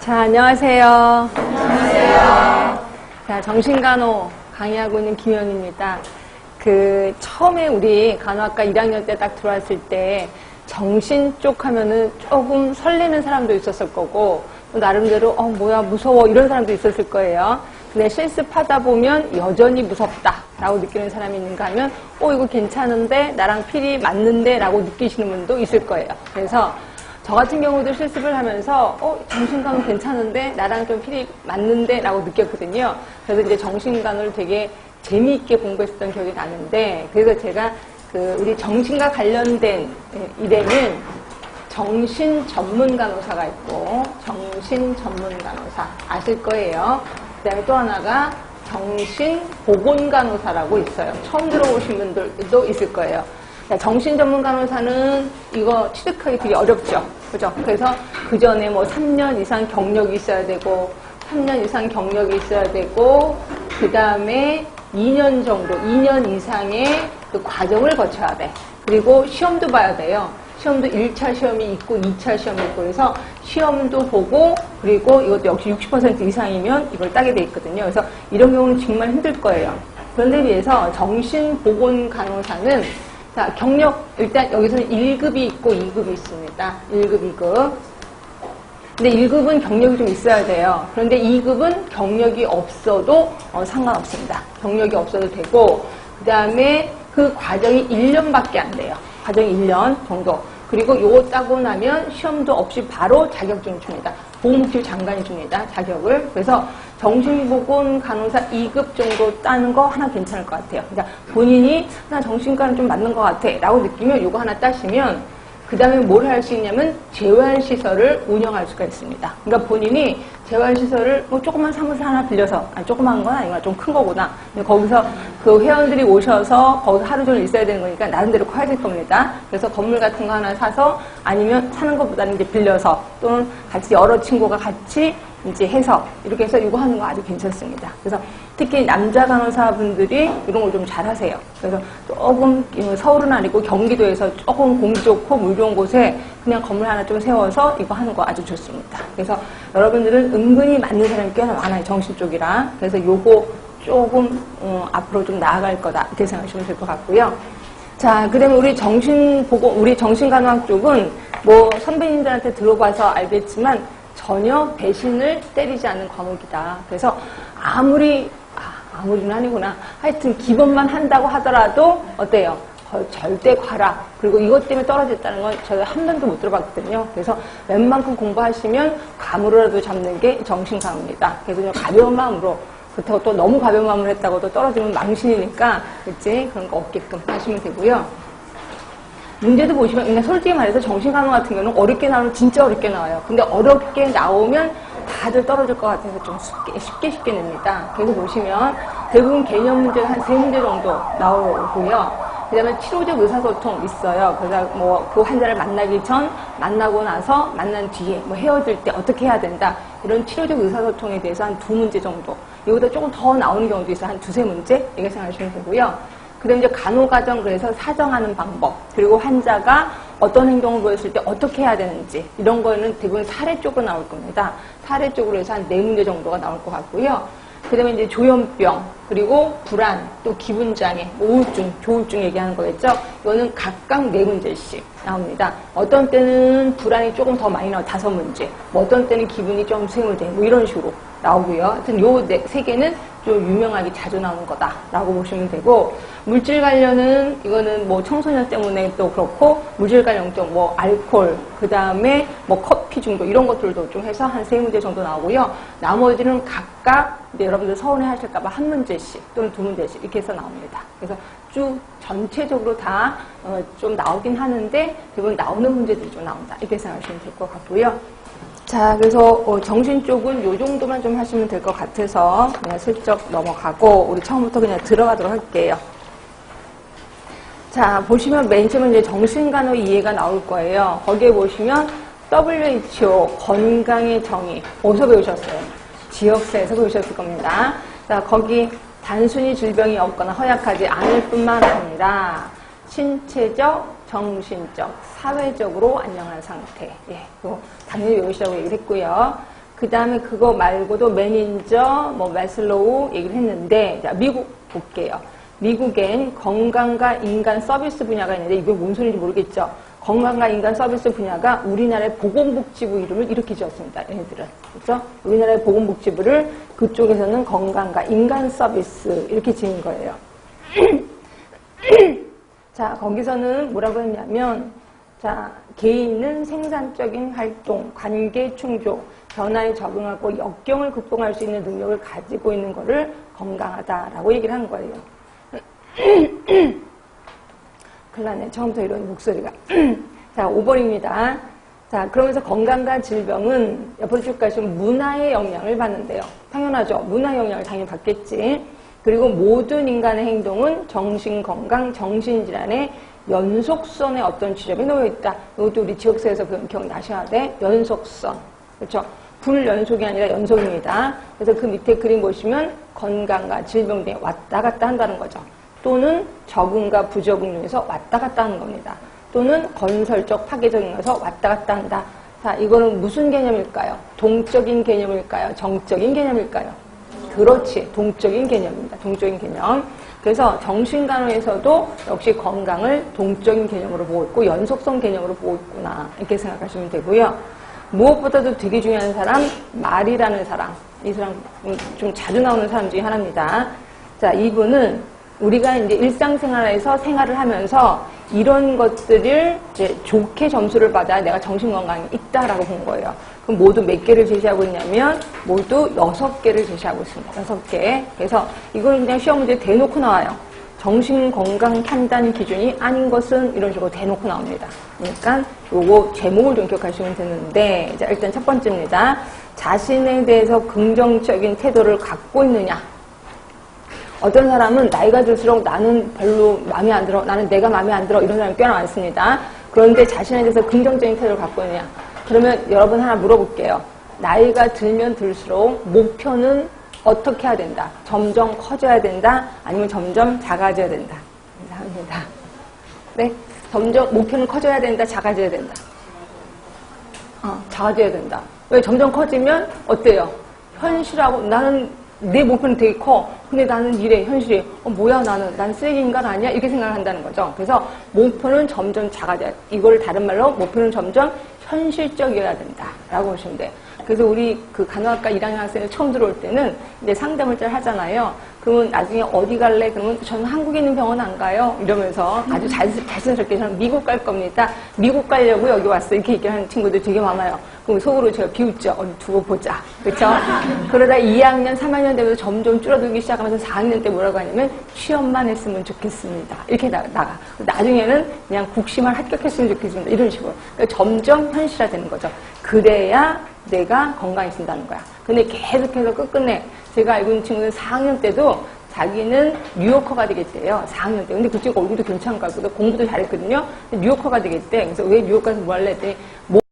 자, 안녕하세요. 안녕하세요. 자, 정신간호 강의하고 있는 김현입니다. 처음에 우리 간호학과 1학년 때 딱 들어왔을 때 정신 쪽 하면은 조금 설레는 사람도 있었을 거고, 또 나름대로, 뭐야, 무서워, 이런 사람도 있었을 거예요. 근데 실습하다 보면 여전히 무섭다라고 느끼는 사람이 있는가 하면, 이거 괜찮은데, 나랑 필이 맞는데, 라고 느끼시는 분도 있을 거예요. 그래서 저 같은 경우도 실습을 하면서 정신간호 괜찮은데 나랑 좀 필이 맞는데 라고 느꼈거든요. 그래서 이제 정신간호를 되게 재미있게 공부했었던 기억이 나는데, 그래서 제가 우리 정신과 관련된 일에는 정신 전문 간호사가 있고 정신 전문 간호사 아실 거예요. 그 다음에 또 하나가 정신 보건 간호사라고 있어요. 처음 들어보신 분들도 있을 거예요. 정신 전문 간호사는 이거 취득하기 되게 어렵죠. 그죠? 그래서 그 전에 3년 이상 경력이 있어야 되고, 3년 이상 경력이 있어야 되고, 그 다음에 2년 정도, 2년 이상의 그 과정을 거쳐야 돼. 그리고 시험도 봐야 돼요. 시험도 1차 시험이 있고, 2차 시험이 있고, 그래서 시험도 보고, 그리고 이것도 역시 60% 이상이면 이걸 따게 돼 있거든요. 그래서 이런 경우는 정말 힘들 거예요. 그런데 비해서 정신보건 간호사는 자, 경력, 일단 여기서는 1급이 있고 2급이 있습니다. 1급, 2급. 근데 1급은 경력이 좀 있어야 돼요. 그런데 2급은 경력이 없어도 상관없습니다. 경력이 없어도 되고, 그 다음에 그 과정이 1년밖에 안 돼요. 과정이 1년 정도. 그리고 요거 따고 나면 시험도 없이 바로 자격증을 줍니다. 보건복지부 장관이 줍니다. 자격을. 그래서 정신보건 간호사 2급 정도 따는 거 하나 괜찮을 것 같아요. 그러니까 본인이 나 정신과는 좀 맞는 것 같아 라고 느끼면 요거 하나 따시면 그 다음에 뭘 할 수 있냐면 재활시설을 운영할 수가 있습니다. 그러니까 본인이 재활시설을 조그만 사무실 하나 빌려서, 조그만 건 아니구나, 좀 큰 거구나. 근데 거기서 그 회원들이 오셔서 거기서 하루 종일 있어야 되는 거니까 나름대로 커야 될 겁니다. 그래서 건물 같은 거 하나 사서 아니면 사는 것보다는 이제 빌려서 또는 같이 여러 친구가 같이 이제 해서 이렇게 해서 이거 하는 거 아주 괜찮습니다. 그래서 특히 남자 간호사분들이 이런 걸 좀 잘하세요. 그래서 조금 서울은 아니고 경기도에서 조금 공기 좋고 물 좋은 곳에 그냥 건물 하나 좀 세워서 이거 하는 거 아주 좋습니다. 그래서 여러분들은 은근히 맞는 사람이 꽤나 많아요. 정신 쪽이라. 그래서 요거 조금 앞으로 좀 나아갈 거다 이렇게 생각하시면 될 것 같고요. 자, 그다음에 우리 우리 정신간호학 쪽은 선배님들한테 들어봐서 알겠지만 전혀 배신을 때리지 않는 과목이다. 그래서 아무리는 아니구나. 하여튼 기본만 한다고 하더라도 어때요? 절대 과락. 그리고 이것 때문에 떨어졌다는 건 저희가 한 번도 못 들어봤거든요. 그래서 웬만큼 공부하시면 감으로라도 잡는 게 정신강입니다. 그래서 좀 가벼운 마음으로, 그렇다고 또 너무 가벼운 마음으로 했다고 또 떨어지면 망신이니까, 그치? 그런 거 없게끔 하시면 되고요. 문제도 보시면, 그냥 솔직히 말해서 정신간호 같은 경우는 어렵게 나오면 진짜 어렵게 나와요. 근데 어렵게 나오면 다들 떨어질 것 같아서 좀 쉽게 냅니다. 그래서 보시면 대부분 개념 문제가 한 3문제 정도 나오고요. 그 다음에 치료적 의사소통 있어요. 그래서 그 환자를 만나기 전, 만나고 나서, 만난 뒤에, 헤어질 때 어떻게 해야 된다. 이런 치료적 의사소통에 대해서 한 2문제 정도. 이거보다 조금 더 나오는 경우도 있어요. 한 2-3문제? 이렇게 생각하시면 되고요. 그 다음에 이제 간호과정, 그래서 사정하는 방법, 그리고 환자가 어떤 행동을 보였을 때 어떻게 해야 되는지, 이런 거는 대부분 사례 쪽으로 나올 겁니다. 사례 쪽으로 해서 한 4문제 정도가 나올 것 같고요. 그 다음에 이제 조현병, 그리고 불안, 또 기분장애, 우울증, 조울증 얘기하는 거겠죠? 이거는 각각 4문제씩 나옵니다. 어떤 때는 불안이 조금 더 많이 나와요. 5문제. 어떤 때는 기분이 좀 3문제, 이런 식으로 나오고요. 하여튼 요 3개는 좀 유명하게 자주 나오는 거다라고 보시면 되고, 물질 관련은 이거는 청소년 때문에 또 그렇고, 물질 관련증, 알코올, 그 다음에 커피 중독 이런 것들도 좀 해서 한 3문제 정도 나오고요. 나머지는 각각 이제 여러분들 서운해 하실까봐 1문제씩 또는 2문제씩 이렇게 해서 나옵니다. 그래서 쭉 전체적으로 다 좀 나오긴 하는데 대부분 나오는 문제들이 좀 나온다 이렇게 생각하시면 될 것 같고요. 자, 그래서 정신 쪽은 요 정도만 좀 하시면 될 것 같아서 그냥 슬쩍 넘어가고 우리 처음부터 그냥 들어가도록 할게요. 자, 보시면 맨 처음에 이제 정신간호 이해가 나올 거예요. 거기에 보시면 WHO 건강의 정의 어디서 배우셨어요? 지역사에서 배우셨을 겁니다. 자, 거기 단순히 질병이 없거나 허약하지 않을 뿐만 아니라 신체적, 정신적, 사회적으로 안녕한 상태. 예, 당연히 외우시라고 얘기를 했고요. 그 다음에 그거 말고도 매니저, 마슬로우 얘기를 했는데, 자, 미국 볼게요. 미국엔 건강과 인간 서비스 분야가 있는데, 이게 뭔 소리인지 모르겠죠? 건강과 인간 서비스 분야가 우리나라의 보건복지부 이름을 이렇게 지었습니다. 얘네들은. 그렇죠? 우리나라의 보건복지부를 그쪽에서는 건강과 인간 서비스 이렇게 지은 거예요. 자, 거기서는 뭐라고 했냐면, 자, 개인은 생산적인 활동, 관계 충족, 변화에 적응하고 역경을 극복할 수 있는 능력을 가지고 있는 것을 건강하다라고 얘기를 한 거예요. 큰일 났네. 처음부터 이런 목소리가. 자, 5번입니다. 자, 그러면서 건강과 질병은 옆으로 쭉 가시면 문화의 영향을 받는데요. 당연하죠. 문화의 영향을 당연히 받겠지. 그리고 모든 인간의 행동은 정신건강, 정신질환의 연속선의 어떤 지점에 놓여있다. 이것도 우리 지역사에서 기억나셔야 돼. 연속선. 그렇죠? 불연속이 아니라 연속입니다. 그래서 그 밑에 그림 보시면 건강과 질병 등에 왔다 갔다 한다는 거죠. 또는 적응과 부적응 중에서 왔다 갔다 하는 겁니다. 또는 건설적, 파괴적인 것에서 왔다 갔다 한다. 자, 이거는 무슨 개념일까요? 동적인 개념일까요? 정적인 개념일까요? 그렇지. 동적인 개념입니다. 동적인 개념. 그래서 정신간호에서도 역시 건강을 동적인 개념으로 보고 있고 연속성 개념으로 보고 있구나. 이렇게 생각하시면 되고요. 무엇보다도 되게 중요한 사람, 말이라는 사람. 이 사람 좀 자주 나오는 사람 중에 하나입니다. 자, 이분은 우리가 이제 일상생활에서 생활을 하면서 이런 것들을 이제 좋게 점수를 받아야 내가 정신건강이 있다라고 본 거예요. 그럼 모두 몇 개를 제시하고 있냐면 모두 6개를 제시하고 있습니다. 6개. 그래서 이거는 그냥 시험 문제에 대놓고 나와요. 정신건강 판단 기준이 아닌 것은 이런 식으로 대놓고 나옵니다. 그러니까 요거 제목을 좀 기억하시면 되는데, 자, 일단 첫 번째입니다. 자신에 대해서 긍정적인 태도를 갖고 있느냐. 어떤 사람은 나이가 들수록 나는 별로 마음에 안 들어, 나는 내가 마음에 안 들어, 이런 사람이 꽤나 많습니다. 그런데 자신에 대해서 긍정적인 태도를 갖고 있느냐. 그러면 여러분 하나 물어볼게요. 나이가 들면 들수록 목표는 어떻게 해야 된다? 점점 커져야 된다? 아니면 점점 작아져야 된다? 감사합니다. 네? 점점 목표는 커져야 된다? 작아져야 된다? 작아져야 된다. 왜? 점점 커지면 어때요? 현실하고 나는 내 목표는 되게 커. 근데 나는 이래, 현실이. 뭐야, 난 쓰레기 인간 아니야? 이렇게 생각을 한다는 거죠. 그래서 목표는 점점 작아져야, 이걸 다른 말로 목표는 점점 현실적이어야 된다. 라고 보시면 돼요. 그래서 우리 그 간호학과 1학년 학생이 처음 들어올 때는 이제 상담을 잘 하잖아요. 그러면 나중에 어디 갈래? 그러면 저는 한국에 있는 병원 안 가요. 이러면서 아주 자연스럽게 저는 미국 갈 겁니다. 미국 가려고 여기 왔어. 이렇게 얘기하는 친구들 되게 많아요. 그럼 속으로 제가 비웃죠. 어디 두고 보자. 그렇죠? 그러다 2학년, 3학년 되면서 점점 줄어들기 시작하면서 4학년 때 뭐라고 하냐면 취업만 했으면 좋겠습니다. 이렇게 나가. 나중에는 그냥 국시만 합격했으면 좋겠습니다. 이런 식으로. 그러니까 점점 현실화되는 거죠. 그래야 내가 건강해진다는 거야. 근데 계속해서 끝끝내 제가 알고 있는 친구는 4학년 때도 자기는 뉴요커가 되겠대요. 4학년 때. 근데 그 친구 얼굴도 괜찮은 것 같거든. 공부도 잘했거든요. 뉴요커가 되겠대. 그래서 왜 뉴욕 가서 뭐 할래 했더니